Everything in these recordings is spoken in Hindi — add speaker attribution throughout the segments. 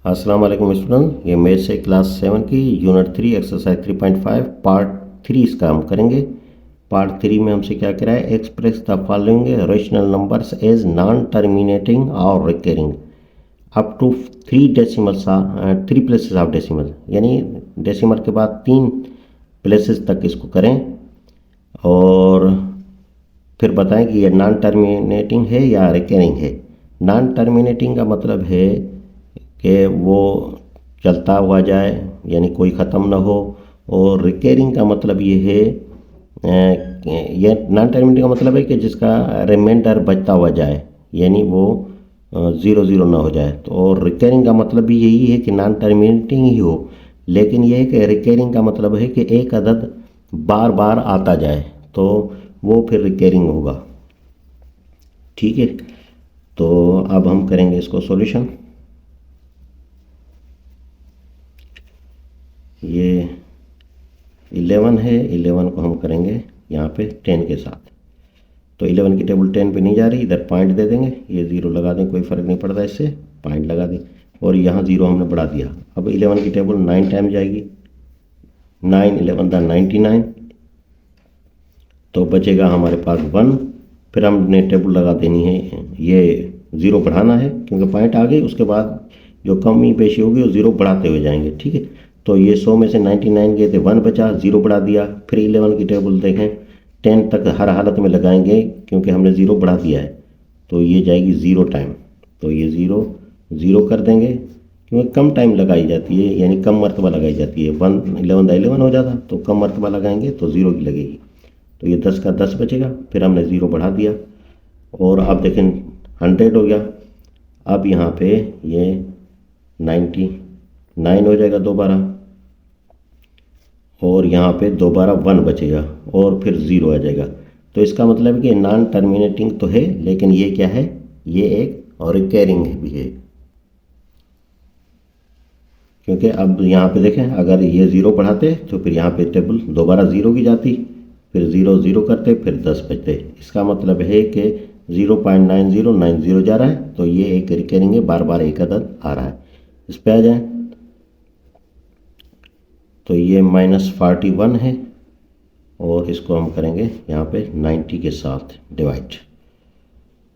Speaker 1: अस्सलाम वालेकुम स्टूडेंट, ये मेथ से क्लास 7 की यूनिट 3 एक्सरसाइज 3.5 पार्ट 3 इसका हम करेंगे। पार्ट 3 में हमसे क्या करा है, express the following rational numbers as non terminating और recurring up to 3 places of decimal, यानी डेसिमल के बाद 3 प्लेसेस तक इसको करें और फिर बताएं कि ये नॉन टर्मिनेटिंग है या रिकरिंग है। नॉन टर्मिनेटिंग का मतलब है कि वो चलता हुआ जाए, यानी कोई ख़त्म ना हो। और रिकरिंग का मतलब ये है ये नॉन टर्मिनेटिंग का मतलब है कि जिसका रिमाइंडर बचता हुआ जाए, यानी वो 0 0 ना हो जाए। तो और रिकरिंग का मतलब भी यही है कि नॉन टर्मिनेटिंग ही हो, लेकिन ये है कि रिकरिंग का मतलब है कि एक अदद बार बार आता जाए, तो वो फिर रिकरिंग होगा। ठीक है, तो अब हम करेंगे इसको सॉल्यूशन। ये 11 है, 11 को हम करेंगे यहाँ पे 10 के साथ। तो 11 की टेबल 10 पे नहीं जा रही, इधर पॉइंट दे देंगे, ये 0 लगा दें, कोई फ़र्क नहीं पड़ता, इससे पॉइंट लगा दें और यहाँ 0 हमने बढ़ा दिया। अब 11 की टेबल 9 टाइम जाएगी, 9 11 द 99, तो बचेगा हमारे पास 1। फिर हमने टेबल लगा देनी है, ये 0 बढ़ाना है क्योंकि पॉइंट आ गई, उसके बाद जो कमी पेशी होगी वो 0 बढ़ाते हुए जाएंगे। ठीक है, तो ये 100 में से 99 गए थे, 1 बचा, 0 बढ़ा दिया। फिर 11 की टेबल देखें, 10 तक हर हालत में लगाएंगे क्योंकि हमने 0 बढ़ा दिया है, तो ये जाएगी 0 टाइम। तो ये 0 0 कर देंगे क्योंकि कम टाइम लगाई जाती है, यानी कम मरतबा लगाई जाती है। 1 11 11 हो जाता, तो कम मरतबा लगाएंगे तो 0 की लगेगी, तो ये 10 का 10 बचेगा। फिर हमने 0 बढ़ा दिया और अब देखें 100 हो गया। अब यहाँ पे ये 99 हो जाएगा दोबारा, और यहाँ पे दोबारा 1 बचेगा और फिर 0 आ जाएगा। तो इसका मतलब है कि नॉन टर्मिनेटिंग तो है, लेकिन ये क्या है, ये एक और रिकरिंग भी है। क्योंकि अब यहाँ पे देखें, अगर ये 0 बढ़ाते तो फिर यहाँ पे टेबल दोबारा 0 की जाती, फिर 0 0 करते, फिर 10 बचते। इसका मतलब है कि 0.9090 जा रहा है, तो ये एक रिकरिंग है, बार बार एक अदद आ रहा है। इस पे आ जाए तो ये -41 है और इसको हम करेंगे यहाँ पे 90 के साथ डिवाइड।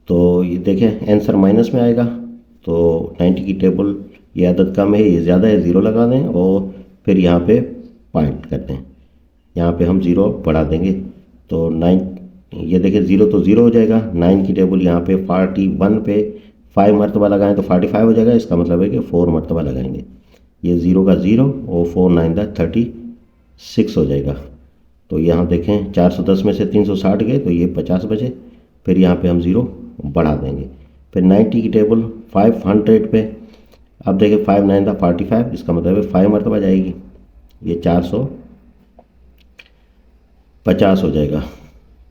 Speaker 1: तो ये देखें आंसर माइनस में आएगा, तो 90 की टेबल ये अदद कम है, ये ज़्यादा है, 0 लगा दें और फिर यहाँ पे पॉइंट कर दें। यहाँ पे हम 0 बढ़ा देंगे, तो 9, ये देखिए 0 तो 0 हो जाएगा। 9 की टेबल यहाँ पे 41 पे 5 मरतबा लगाएं तो 45 हो जाएगा। इसका मतलब है कि 4 मरतबा लगाएंगे, ये 0 का 0 और 4 9 दा 36 हो जाएगा। तो यहाँ देखें 410 में से 360 गए, तो ये 50 बचे। फिर यहाँ पे हम 0 बढ़ा देंगे। फिर 90 की टेबल 500 पे, अब देखें 5 9 दा 45, इसका मतलब है 5 मरतबा जाएगी, ये 450 हो जाएगा।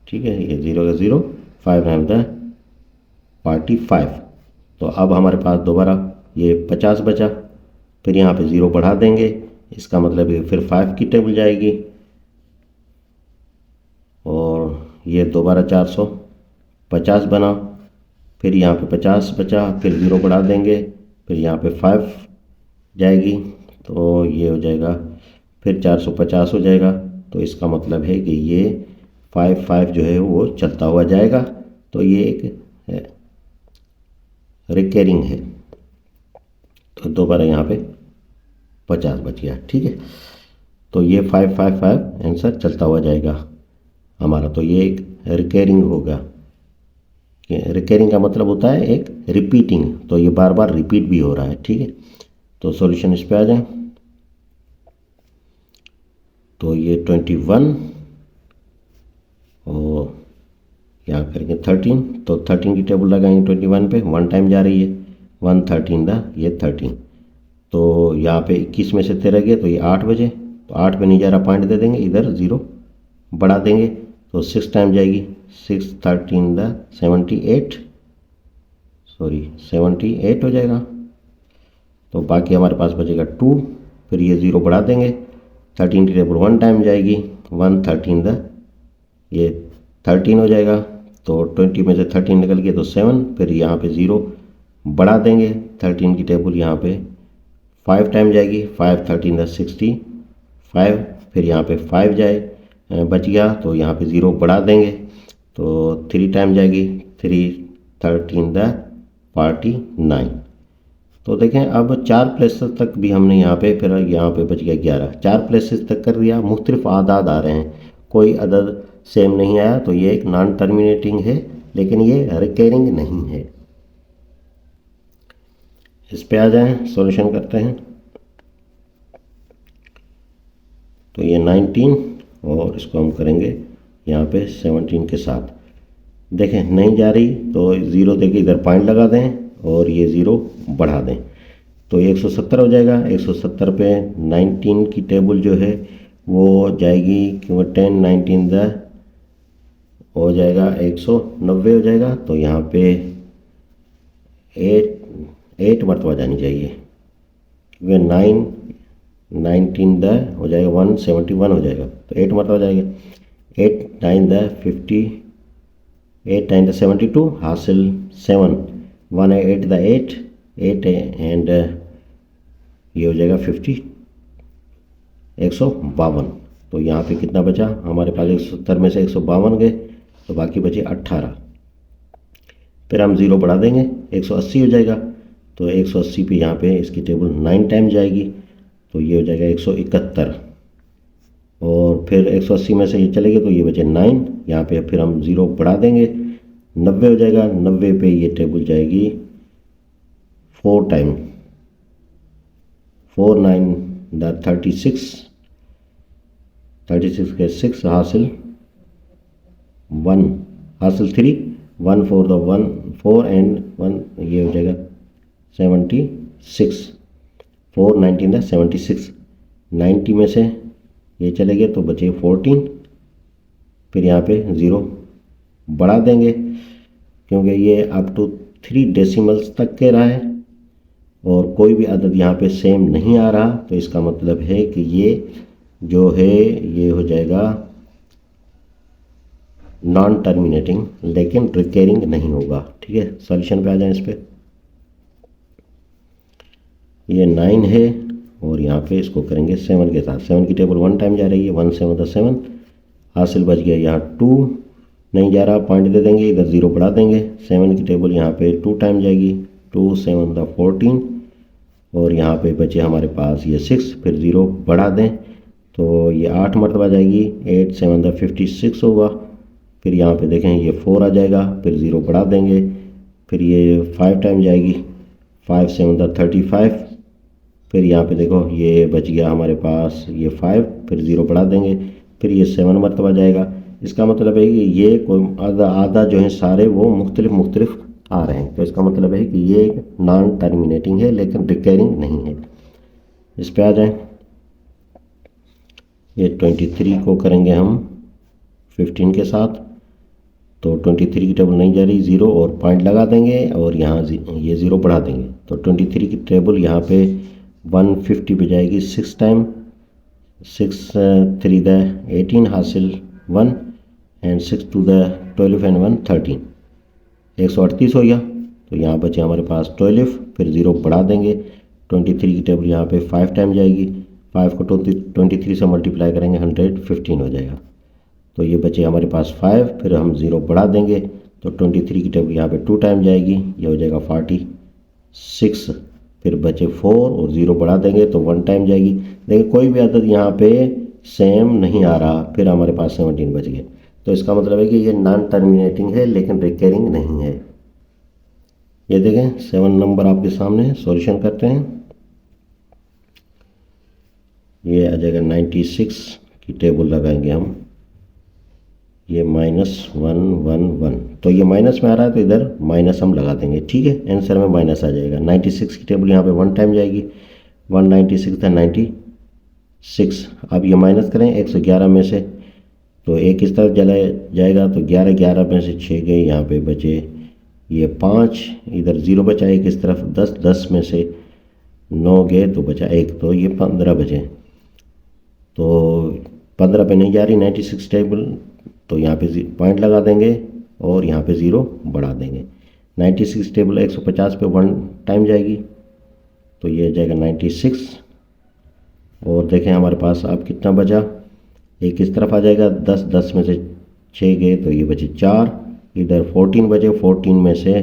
Speaker 1: ठीक है, ये 0 का 0, 5 9 दा 45। तो अब हमारे पास दोबारा ये 50 बचा, फिर यहाँ पे 0 बढ़ा देंगे, इसका मतलब है फिर 5 की टेबल जाएगी और ये दोबारा 450 बना। फिर यहाँ पे 50 बचा, फिर 0 बढ़ा देंगे, फिर यहाँ पे 5 जाएगी, तो ये हो जाएगा फिर 450 हो जाएगा। तो इसका मतलब है कि ये 5 जो है वो चलता हुआ जाएगा, तो ये एक रिकरिंग है। तो दोबारा यहाँ पे 50 बच गया। ठीक है, तो ये 5 आंसर चलता हुआ जाएगा हमारा, तो ये एक रिकरिंग होगा। रिकरिंग का मतलब होता है एक रिपीटिंग, तो ये बार बार रिपीट भी हो रहा है। ठीक है, तो सॉल्यूशन इस पे आ जाए, तो ये 21 और यहाँ करेंगे 13, तो 13 की टेबल लगाएंगे 21 पे, 1 टाइम जा रही है, 1 13 दा ये 13, तो यहाँ पे 21 में से 13 गए, तो ये 8 बजे, तो 8 पे नहीं जा रहा, पॉइंट दे देंगे, इधर 0 बढ़ा देंगे, तो 6 टाइम जाएगी, 6 13 दा 78, सॉरी 78 हो जाएगा। तो बाकी हमारे पास बचेगा 2, फिर ये 0 बढ़ा देंगे, 13 की टेबल 1 टाइम जाएगी, 1 13 दा ये 13 हो जाएगा। तो 20 में से 13 निकल गया तो 7, फिर यहाँ पे 0 बढ़ा देंगे, 13 की टेबल यहाँ पे 5 टाइम जाएगी, 5 13 द 65, फिर यहाँ पे 5 बच गया तो यहाँ पे 0 बढ़ा देंगे तो 3 टाइम जाएगी, 3 13 द 49। तो देखें अब 4 प्लेसेस तक भी हमने यहाँ पे, फिर यहाँ पे बच गया 11, 4 प्लेसेस तक कर दिया। मुख्तलिफ आदाद आ रहे हैं, कोई अदद सेम नहीं आया, तो ये एक नॉन टर्मिनेटिंग है लेकिन ये रिकरिंग नहीं है। इस पे आ जाएं, सॉल्यूशन करते हैं। तो ये 19 और इसको हम करेंगे यहाँ पे 17 के साथ। देखें नहीं जा रही तो 0 देके इधर पॉइंट लगा दें और ये 0 बढ़ा दें तो 170 हो जाएगा। 170 पे 19 की टेबल जो है वो जाएगी, क्योंकि 10 19 द हो जाएगा 190 हो जाएगा। तो यहाँ पे 8 मरतबा जानी चाहिए, क्योंकि 9 19 द हो जाएगा 171 हो जाएगा, तो 8 मरतबा जाएगा। 8 9 द 50, 8 9 द 72 हासिल 7, 1 8 द 8 एंड ये हो जाएगा 50, 152। तो यहाँ पे कितना बचा हमारे पास, 170 में से 152 गए तो बाकी बचे 18। फिर हम 0 बढ़ा देंगे, 180 हो जाएगा। तो 180 पे यहाँ पे इसकी टेबल 9 टाइम जाएगी तो ये हो जाएगा 171, और फिर 180 में से ये चलेगी तो ये बचे 9। यहाँ पे फिर हम 0 बढ़ा देंगे, 90 हो जाएगा। 90 पे ये टेबल जाएगी 4 टाइम, 4 9 द 36, 36 के 6 हासिल 1 हासिल 3, 1 4 द 1 4 एंड 1 ये हो जाएगा 76, 4 19 द 76। 90 में से ये चले गए तो बचे 14। फिर यहाँ पे 0 बढ़ा देंगे, क्योंकि ये अप टू 3 डेसिमल्स तक के रहा है और कोई भी अदद यहाँ पे सेम नहीं आ रहा, तो इसका मतलब है कि ये जो है ये हो जाएगा नॉन टर्मिनेटिंग, लेकिन रिकरिंग नहीं होगा। ठीक है, सॉल्यूशन पे आ जाएं इस पे। ये 9 है और यहाँ पे इसको करेंगे 7 के साथ। 7 की टेबल 1 टाइम जा रही है, 1 7 द 7 हासिल बच गया। यहाँ 2 नहीं जा रहा, पॉइंट दे देंगे, इधर 0 बढ़ा देंगे। 7 की टेबल यहाँ पे 2 टाइम जाएगी, 2 7 द 14, और यहाँ पे बचे हमारे पास ये 6, फिर 0 बढ़ा दें तो ये 8 मरतबा जाएगी। 8 7 द 56 होगा। फिर यहाँ पे देखें ये 4 आ जाएगा, फिर 0 बढ़ा देंगे, फिर ये 5 टाइम जाएगी, 5 7 द 35। फिर यहाँ पे देखो ये बच गया हमारे पास ये 5, फिर 0 बढ़ा देंगे, फिर ये 7 मरतबा जाएगा। इसका मतलब है कि ये कोई आधा जो है सारे वो मुख्तलिफ आ रहे हैं, तो इसका मतलब है कि ये एक नॉन टर्मिनेटिंग है लेकिन रिकरिंग नहीं है। इस पे आ जाएं। ये 23 को करेंगे हम 15 के साथ, तो 23 की टेबल नहीं जा रही, 0 और पॉइंट लगा देंगे और यहाँ ये 0 बढ़ा देंगे। तो 23 की टेबल यहाँ पे 150 पे जाएगी 6 टाइम, 6 3 द 18 हासिल 1 एंड 6 2 द 12 एंड 1 13, 138 हो गया। तो यहाँ बचे हमारे पास 12, फिर 0 बढ़ा देंगे। 23 की टेबल यहाँ पे 5 टाइम जाएगी, 5 को 23 से मल्टीप्लाई करेंगे 115 हो जाएगा। तो ये बचे हमारे पास 5, फिर हम 0 बढ़ा देंगे तो 23 की टेबल यहाँ पे 2 टाइम जाएगी, ये हो जाएगा 46। फिर बचे 4 और 0 बढ़ा देंगे तो 1 टाइम जाएगी। देखिए कोई भी अदद यहाँ पे सेम नहीं आ रहा, फिर हमारे पास 17 बच गए। तो इसका मतलब है कि ये नॉन टर्मिनेटिंग है लेकिन रिकरिंग नहीं है। ये देखें 7 नंबर आपके सामने, सॉल्यूशन करते हैं। ये आ जाएगा 96 की टेबल लगाएंगे हम, ये -111, तो ये माइनस में आ रहा है तो इधर माइनस हम लगा देंगे। ठीक है, आंसर में माइनस आ जाएगा। 96 की टेबल यहाँ पे 1 टाइम जाएगी, 196 था 96। अब ये माइनस करें 111 में से, तो एक इस तरफ चला जाएगा तो 11 में से 6 गए, यहाँ पे बचे ये 5, इधर 0 बचा एक इस तरफ, 10 में से 9 गए तो बचा 1, तो ये 15 बचे। तो 15 पे नहीं जा रही 96 टेबल, तो यहाँ पे पॉइंट लगा देंगे और यहाँ पे 0 बढ़ा देंगे। 96 टेबल 150 पे 1 टाइम जाएगी, तो ये हो जाएगा 96। और देखें हमारे पास अब कितना बचा, एक इस तरफ आ जाएगा 10, 10 में से 6 गए तो ये बचे 4, इधर 14 बचे, 14 में से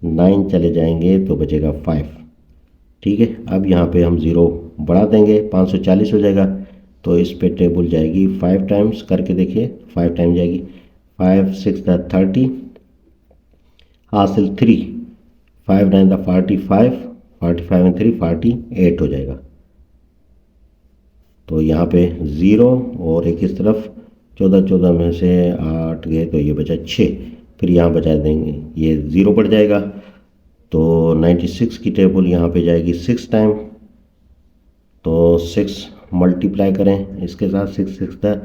Speaker 1: 9 चले जाएंगे तो बचेगा 5। ठीक है, अब यहाँ पे हम ज़ीरो बढ़ा देंगे, 540 हो जाएगा। तो इस पे टेबल जाएगी 5 टाइम्स, करके देखिए 5 टाइम जाएगी, 5 6 30 हासिल 3, 5 9 45, 45 में 3 48 हो जाएगा। तो यहाँ पे ज़ीरो और एक इस तरफ 14, 14 में से 8 गए तो ये बचा 6, फिर यहाँ बचा देंगे, ये ज़ीरो बढ़ जाएगा। तो 96 की टेबल यहाँ पे जाएगी 6 टाइम। तो 6 मल्टीप्लाई करें इसके साथ, 6 6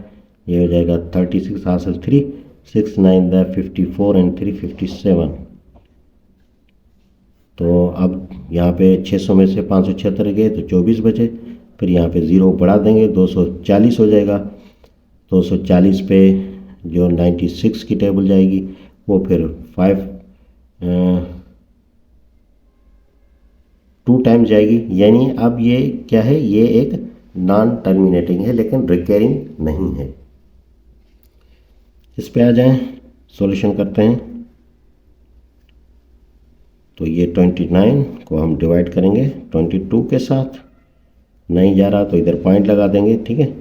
Speaker 1: ये हो जाएगा 36 हासिल 3, 6 9 54 एंड 3 57। तो अब यहाँ पे 600 में से 576 गए तो 24 बचे, फिर यहाँ पे ज़ीरो बढ़ा देंगे, 240 हो जाएगा। 240 पे जो 96 की टेबल जाएगी वो फिर 2 टाइम जाएगी। यानी अब ये क्या है, ये एक नॉन टर्मिनेटिंग है लेकिन रिकरिंग नहीं है। इस पे आ जाएं, सॉल्यूशन करते हैं। तो ये 29 को हम डिवाइड करेंगे 22 के साथ, नहीं जा रहा तो इधर पॉइंट लगा देंगे। ठीक है,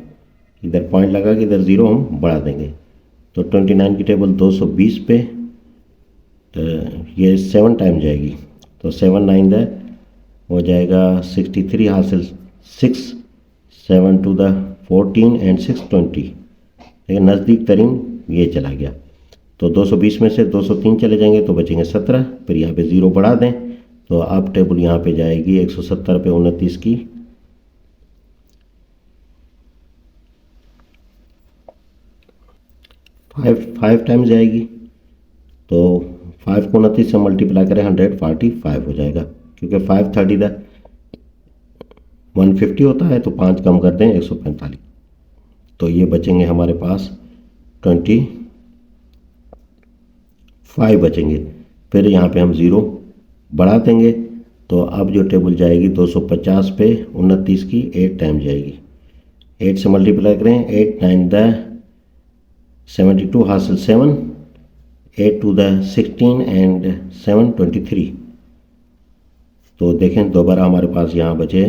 Speaker 1: इधर पॉइंट लगा के इधर ज़ीरो हम बढ़ा देंगे। तो 29 की टेबल 220 पे, तो ये 7 टाइम जाएगी। तो 7 9 हो जाएगा 63 हासिल 6, 7 2 14 एंड 6 20। लेकिन नज़दीक तरीन ये चला गया। तो 220 में से 203 चले जाएंगे तो बचेंगे 17, फिर यहाँ पे ज़ीरो बढ़ा दें। तो अब टेबल यहाँ पे जाएगी 170 पे 29 की, 5 टाइम जाएगी। तो 5 को 29 से मल्टीप्लाई करें 145 हो जाएगा, क्योंकि 5 30 150 होता है, तो 5 कम कर दें 145। तो ये बचेंगे हमारे पास 25 बचेंगे। फिर यहाँ पे हम ज़ीरो बढ़ा देंगे। तो अब जो टेबल जाएगी 250 पे 29 की 8 टाइम जाएगी। 8 से मल्टीप्लाई करें, 8 9 72 हासिल 7, 8 2 16 एंड 7 23। तो देखें दोबारा हमारे पास यहाँ बचे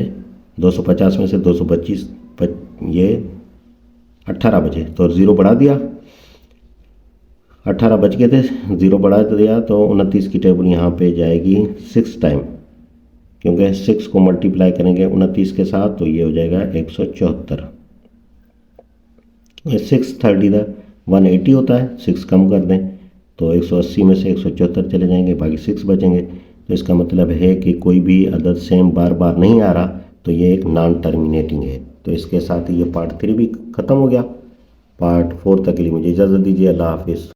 Speaker 1: 250 में से 225 ये 18 बचे, तो ज़ीरो बढ़ा दिया, 18 बच गए थे, ज़ीरो बढ़ा दिया। तो 29 की टेबल यहाँ पे जाएगी 6 टाइम, क्योंकि 6 को मल्टीप्लाई करेंगे 29 के साथ तो ये हो जाएगा 174। 6 30 180 होता है, 6 कम कर दें तो 180 में से 174 चले जाएंगे, बाकी 6 बचेंगे। तो इसका मतलब है कि कोई भी अदद सेम बार बार नहीं आ रहा, तो ये एक नॉन टर्मिनेटिंग है। तो इसके साथ ही ये पार्ट 3 भी ख़त्म हो गया। पार्ट 4 तक के लिए मुझे इजाज़त दीजिए। अल्लाह हाफिज़।